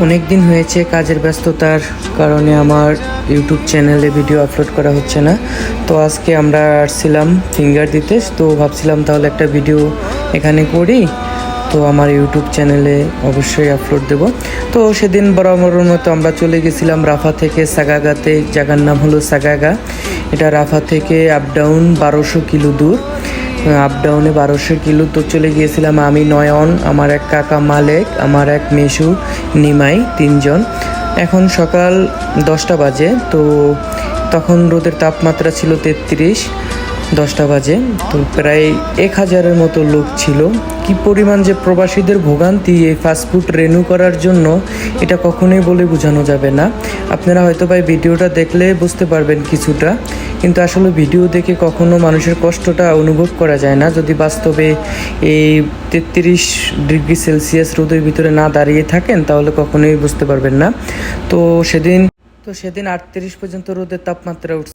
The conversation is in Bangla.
অনেক দিন হয়েছে কাজের ব্যস্ততার কারণে আমার ইউটিউব চ্যানেলে ভিডিও আপলোড করা হচ্ছে না। তো আজকে আমরা আসছিলাম ফিঙ্গার দিতে, তো ভাবছিলাম তাহলে একটা ভিডিও এখানে করি, তো আমার ইউটিউব চ্যানেলে অবশ্যই আপলোড দেব। তো সেদিন বরাবরের মতো আমরা চলে গেছিলাম রাফা থেকে সাগাগাতে। জায়গার নাম হলো সাগাগা। এটা রাফা থেকে আপ ডাউন 1200 কিলো দূর। আপ ডাউনে 1200 কিলো। তো চলে গিয়েছিলাম আমি, নয়ন, আমার এক কাকা মালেক, আমার এক মেশু নিমাই, তিনজন। এখন সকাল 10টা বাজে। তো তখন রোদের তাপমাত্রা ছিল 33। 10টা বাজে। তো প্রায় 1000-এর মতো লোক ছিল। কি পরিমাণ যে প্রবাসীদের ভোগান্তি এই ফাস্টফুড রেনু করার জন্য, এটা কখনোই বলে বোঝানো যাবে না। আপনারা হয়তো ভাই ভিডিওটা দেখলে বুঝতে পারবেন কিছুটা, কিন্তু আসলে ভিডিও দেখে কখনো মানুষের কষ্টটা অনুভব করা যায় না। যদি বাস্তবে এই 33 ডিগ্রি সেলসিয়াস রোদের ভিতরে না দাঁড়িয়ে থাকেন তাহলে কখনোই বুঝতে পারবেন না। তো সেদিন 38 পর্যন্ত রোদের তাপমাত্রা উঠছে।